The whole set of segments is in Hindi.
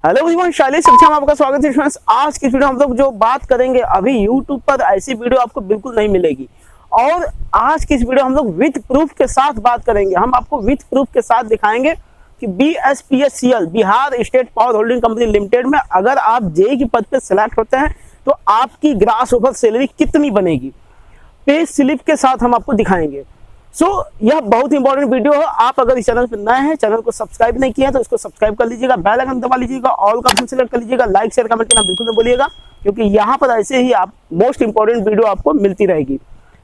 हेलो एवरीवन, शैलेश शिक्षा में आपका स्वागत है। फ्रेंड्स, आज की वीडियो हम लोग जो बात करेंगे, अभी YouTube पर ऐसी वीडियो आपको बिल्कुल नहीं मिलेगी। और आज की इस वीडियो हम लोग विथ प्रूफ के साथ बात करेंगे। हम आपको विथ प्रूफ के साथ दिखाएंगे कि BSPSCL Bihar state power holding company limited में अगर आप जेई के पद पे सिलेक्ट होते हैं तो आपकी ग्रास ओवर सैलरी कितनी बनेगी, पे स्लिप के साथ हम आपको दिखाएंगे। यह बहुत इंपॉर्टेंट वीडियो है। आप अगर इस चैनल पर नए हैं, चैनल को सब्सक्राइब नहीं किया तो इसको सब्सक्राइब कर लीजिएगा, बेल आइकन दबा लीजिएगा, ऑल का ऑप्शन सेलेक्ट कर लीजिएगा, लाइक शेयर कमेंट करना बिल्कुल नहीं भूलिएगा, क्योंकि यहाँ पर ऐसे ही आप मोस्ट इंपॉर्टेंट वीडियो आपको मिलती रहेगी।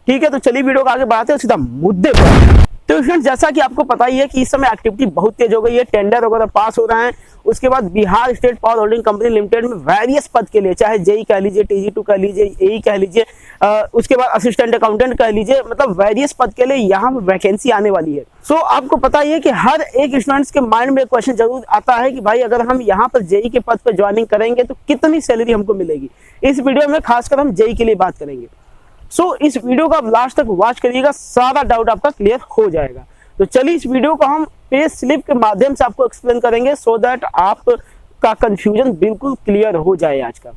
ठीक है, तो चलिए वीडियो को आगे बढ़ाते हैं सीधा मुद्दे पर। तो फ्रेंड्स, जैसा कि आपको पता ही है कि इस समय एक्टिविटी बहुत तेज हो गई है, टेंडर वगैरह पास हो रहे हैं। उसके बाद Bihar state power holding company limited में वेरियस पद के लिए, चाहे जेई कह लीजिए, TG2 कह लीजिए, एई कह लीजिए, उसके बाद असिस्टेंट अकाउंटेंट कह लीजिए, मतलब वेरियस पद के लिए यहाँ पर वैकेंसी आने वाली है। आपको पता ही है कि हर एक स्टूडेंट्स के माइंड में क्वेश्चन जरूर आता है कि भाई अगर हम यहाँ पर जेई के पद पर ज्वाइनिंग करेंगे तो कितनी सैलरी हमको मिलेगी। इस वीडियो में खासकर हम जेई के लिए बात करेंगे। इस वीडियो को आप लास्ट तक वॉच करिएगा, सारा डाउट आपका क्लियर हो जाएगा। तो चलिए इस वीडियो को हम पे स्लिप के माध्यम से आपको एक्सप्लेन करेंगे, सो दैट आपका कंफ्यूजन बिल्कुल क्लियर हो जाए आज का।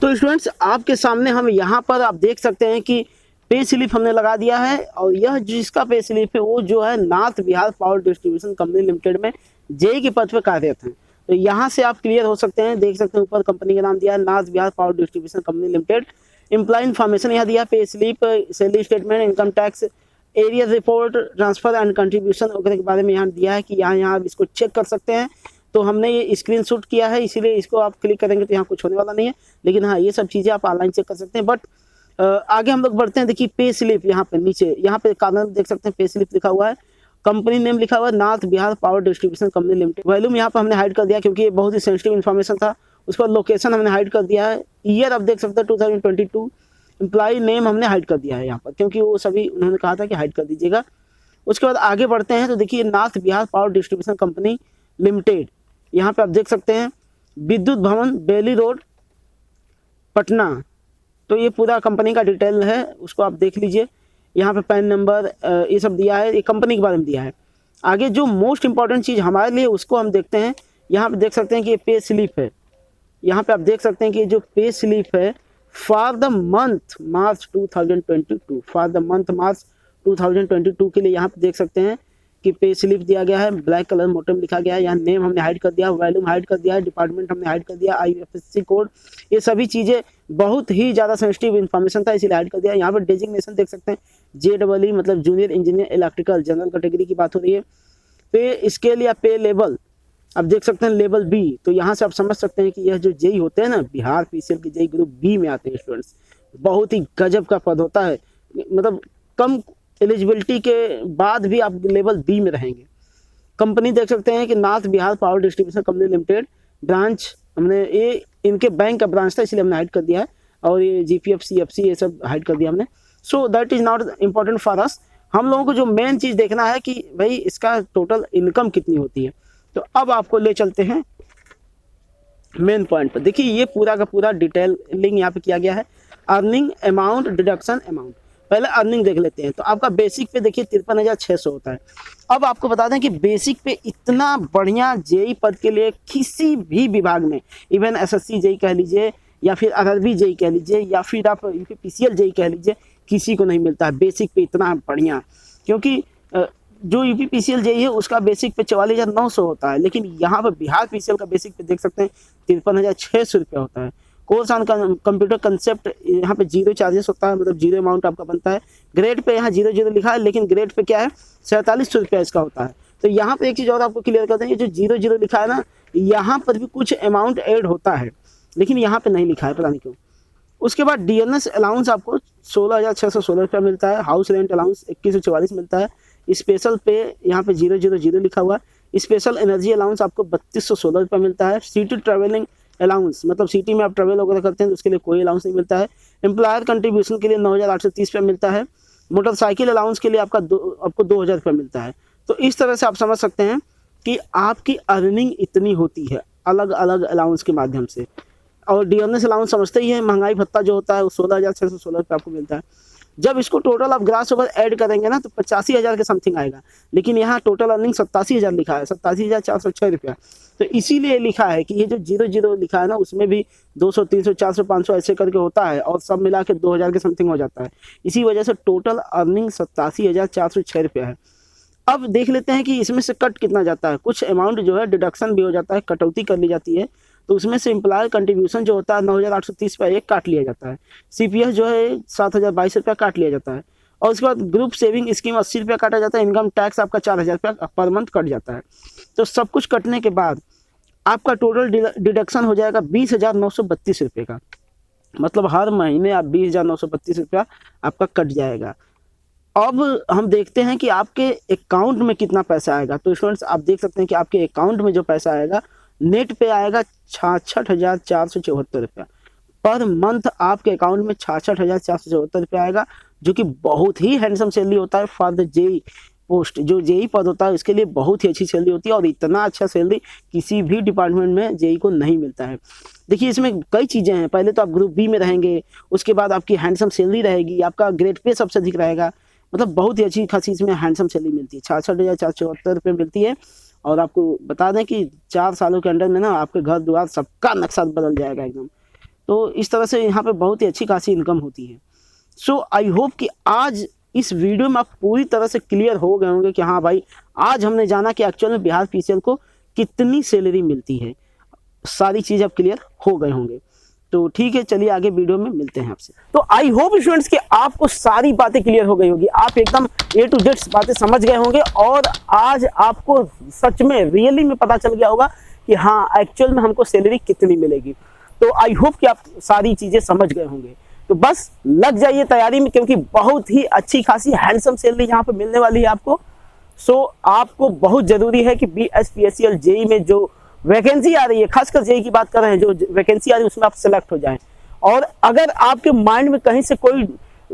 तो स्टूडेंट्स, आपके सामने हम यहाँ पर आप देख सकते हैं कि पे स्लिप हमने लगा दिया है, और यह जिसका पे स्लिप है वो जो है north Bihar power distribution company limited में जेई के पद पर कार्यरत हैं। तो यहाँ से आप क्लियर हो सकते हैं, देख सकते हैं ऊपर कंपनी का नाम दिया है north Bihar power distribution company limited. Employ information यहाँ दिया, pay slip, salary statement, income tax, area report, transfer and contribution वगैरह के बारे में यहाँ दिया है कि यहाँ आप इसको चेक कर सकते हैं। तो हमने ये स्क्रीनशॉट किया है, इसीलिए इसको आप क्लिक करेंगे तो यहाँ कुछ होने वाला नहीं है, लेकिन हाँ ये सब चीज़ें आप ऑनलाइन चेक कर सकते हैं। बट आगे हम लोग बढ़ते हैं। देखिए पे स्लिप यहाँ पे नीचे, यहाँ पे कारण देख सकते हैं, पे स्लिप लिखा हुआ है, कंपनी नेम लिखा हुआ है north Bihar power distribution company limited. Volume यहाँ पर हमने हाइड कर दिया क्योंकि ये बहुत ही सेंसिटिव इन्फॉर्मेशन था। उस पर लोकेशन हमने हाइड कर दिया है। ईयर आप देख सकते हैं 2022। एम्प्लॉय नेम हमने हाइड कर दिया है यहाँ पर, क्योंकि वो सभी उन्होंने कहा था कि हाइड कर दीजिएगा। उसके बाद आगे बढ़ते हैं तो देखिए north Bihar power distribution company limited, यहाँ पे आप देख सकते हैं विद्युत भवन, बेली रोड, पटना। तो ये पूरा कंपनी का डिटेल है, उसको आप देख लीजिए। यहाँ पे पैन नंबर ये सब दिया है, ये कंपनी के बारे में दिया है। आगे जो मोस्ट इंपॉर्टेंट चीज़ हमारे लिए उसको हम देखते हैं। यहाँ पे देख सकते हैं कि ये पे स्लिप है। यहाँ पे आप देख सकते हैं कि जो पे स्लिप है for the month March 2022, for the month March 2022 के लिए यहाँ पे देख सकते हैं कि पे स्लिप दिया गया है, ब्लैक कलर मोटे में लिखा गया है। यहाँ नेम हमने हाइड कर दिया, वॉल्यूम हाइड कर दिया है, डिपार्टमेंट हमने हाइड कर दिया, IFSC कोड, ये सभी चीज़ें बहुत ही ज़्यादा सेंसिटिव इन्फॉर्मेशन था, इसीलिए हाइड कर दिया। यहाँ पर डेजिग्नेशन देख सकते हैं JEE, मतलब junior engineer electrical, general category की बात हो रही है। पे स्केल या पे लेवल आप देख सकते हैं लेवल B। तो यहाँ से आप समझ सकते हैं कि यह जो जेई होते हैं ना, बिहार PCL के जेई ग्रुप B में आते हैं स्टूडेंट्स, बहुत ही गजब का पद होता है। मतलब कम एलिजिबिलिटी के बाद भी आप लेवल B में रहेंगे। कंपनी देख सकते हैं कि north Bihar power distribution company limited, branch हमने ये इनके बैंक का ब्रांच था इसलिए हमने हाइड कर दिया है, और ये GPF CFC ये सब हाइड कर दिया हमने। So that is not important for us. हम लोगों को जो मेन चीज़ देखना है कि भाई इसका टोटल इनकम कितनी होती है। तो अब आपको ले चलते हैं मेन पॉइंट पर। देखिए ये पूरा का पूरा डिटेलिंग यहाँ पे किया गया है। Earning amount, deduction amount. पहले अर्निंग देख लेते हैं। तो आपका बेसिक पे देखिए 53,600 होता है। अब आपको बता दें कि बेसिक पे इतना बढ़िया जेई पद के लिए किसी भी विभाग में, इवन SSC जेई कह लीजिए, या फिर RRB जेई कह लीजिए, या फिर आप UPPCL जेई कह लीजिए, किसी को नहीं मिलता है बेसिक पे इतना बढ़िया। क्योंकि जो UPPCL जेई है उसका बेसिक पे 44,900 होता है, लेकिन यहाँ पर बिहार PCL का बेसिक पे देख सकते हैं 53,600 रुपया होता है। कोर्स ऑन कंप्यूटर कंसेप्ट यहाँ पे 0 चार्जेस होता है, मतलब 0 अमाउंट आपका बनता है। ग्रेड पे यहाँ 0 लिखा है, लेकिन ग्रेड पे क्या है 4700 रुपया इसका होता है। तो यहाँ पे एक चीज़ और आपको क्लियर करते हैं, ये जो 0 लिखा है ना, यहाँ पर भी कुछ अमाउंट ऐड होता है, लेकिन यहाँ पे नहीं लिखा है, पता नहीं क्यों। उसके बाद DNS अलाउंस आपको 16,616 रुपया मिलता है। हाउस रेंट अलाउंस 2144 मिलता है। स्पेशल पे यहाँ पे 000 लिखा हुआ है। स्पेशल एनर्जी अलाउंस आपको 3216 रुपया मिलता है। सिटी ट्रैवलिंग अलाउंस, मतलब सिटी में आप ट्रैवल वगैरह करते हैं तो उसके लिए कोई अलाउंस नहीं मिलता है। एम्प्लॉयर कंट्रीब्यूशन के लिए 9,830 रुपया मिलता है। मोटरसाइकिल अलाउंस के लिए आपको 2,000 रुपया मिलता है। तो इस तरह से आप समझ सकते हैं कि आपकी अर्निंग इतनी होती है अलग अलग अलाउंस के माध्यम से। और DNS अलाउंस समझते ही है, महंगाई भत्ता जो होता है वो 16,616 रुपये आपको मिलता है। जब इसको टोटल आप ग्रास ओवर ऐड करेंगे ना तो 85,000 के समथिंग आएगा, लेकिन यहाँ टोटल अर्निंग 87,000 लिखा है, 87,406 रुपया। तो इसीलिए लिखा है कि ये जो 0 लिखा है ना उसमें भी 200, 300, 400, 500 ऐसे करके होता है और सब मिला के 2,000 के समथिंग हो जाता है। इसी वजह से टोटल अर्निंग 87,406 रुपया है। अब देख लेते हैं कि इसमें से कट कितना जाता है। कुछ अमाउंट जो है डिडक्शन भी हो जाता है, कटौती कर ली जाती है, तो उसमें से एम्प्लॉय कंट्रीब्यूशन जो होता है 9,830 रुपया एक काट लिया जाता है। CPF जो है 7,022 रुपया काट लिया जाता है, और उसके बाद ग्रुप सेविंग स्कीम 80 रुपया काटा जाता है। इनकम टैक्स आपका 4,000 रुपया पर मंथ कट जाता है। तो सब कुछ कटने के बाद आपका टोटल डिडक्शन हो जाएगा 20,932 रुपये का, मतलब हर महीने आप 20,932 रुपया आपका कट जाएगा। अब हम देखते हैं कि आपके अकाउंट में कितना पैसा आएगा। तो स्टूडेंट्स आप देख सकते हैं कि आपके अकाउंट में जो पैसा आएगा नेट पे आएगा 66,474 रुपया पर मंथ। आपके अकाउंट में 66,474 रुपया आएगा, जो कि बहुत ही हैंडसम सैलरी होता है फॉर द जेई पोस्ट। जो जेई पद होता है उसके लिए बहुत ही अच्छी सैलरी होती है, और इतना अच्छा सैलरी किसी भी डिपार्टमेंट में जेई को नहीं मिलता है। देखिए इसमें कई चीज़ें हैं। पहले तो आप ग्रुप बी में रहेंगे, उसके बाद आपकी हैंडसम सैलरी रहेगी, आपका ग्रेड पे सबसे अधिक रहेगा, मतलब बहुत ही अच्छी खासी इसमें हैंडसम सैलरी मिलती है। 66,474 रुपये मिलती है। और आपको बता दें कि 4 सालों के अंदर में ना आपके घर द्वार सबका नक्शा बदल जाएगा एकदम। तो इस तरह से यहाँ पे बहुत ही अच्छी खासी इनकम होती है। सो आई होप कि आज इस वीडियो में आप पूरी तरह से क्लियर हो गए होंगे कि हाँ भाई, आज हमने जाना कि एक्चुअल में बिहार PCL को कितनी सैलरी मिलती है। सारी चीज़ आप क्लियर हो गए होंगे। तो ठीक है, चलिए आगे वीडियो में मिलते हैं आपसे। तो आई होप स्टूडेंट्स कि आपको सारी बातें क्लियर हो गई होगी, आप एकदम A to Z बातें समझ गए होंगे, और आज आपको सच में रियली में पता चल गया होगा कि हाँ एक्चुअल में हमको सैलरी कितनी मिलेगी। तो आई होप कि आप सारी चीजें समझ गए होंगे। तो बस लग जाइए तैयारी में, क्योंकि बहुत ही अच्छी खासी हैंडसम सैलरी यहाँ पे मिलने वाली है आपको। सो आपको बहुत जरूरी है कि BSPCL जेई में जो वैकेंसी आ रही है, खासकर जेई की बात कर रहे हैं, जो वैकेंसी आ रही है उसमें आप सेलेक्ट हो जाएं। और अगर आपके माइंड में कहीं से कोई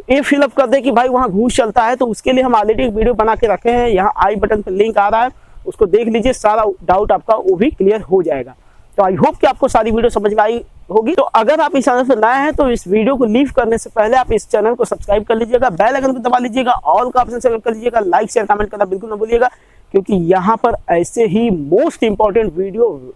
ये फिलअप कर दे कि भाई वहाँ घूस चलता है, तो उसके लिए हम ऑलरेडी एक वीडियो बना के रखे हैं, यहाँ आई बटन पर लिंक आ रहा है, उसको देख लीजिए, सारा डाउट आपका वो भी क्लियर हो जाएगा। तो आई होप कि आपको सारी वीडियो समझ में आई होगी। तो अगर आप इस चैनल पर नए हैं तो इस वीडियो को लीव करने से पहले आप इस चैनल को सब्सक्राइब कर लीजिएगा, बेल आइकन को दबा लीजिएगा, ऑल का ऑप्शन सेलेक्ट कर लीजिएगा, लाइक शेयर कमेंट करना बिल्कुल न भूलिएगा, क्योंकि यहाँ पर ऐसे ही मोस्ट इंपॉर्टेंट वीडियो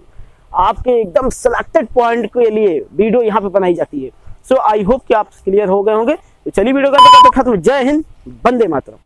आपके एकदम सिलेक्टेड पॉइंट के लिए वीडियो यहाँ पे बनाई जाती है। सो आई होप कि आप क्लियर हो गए होंगे। तो चलिए वीडियो करते खत्म। जय हिंद, वंदे मातरम।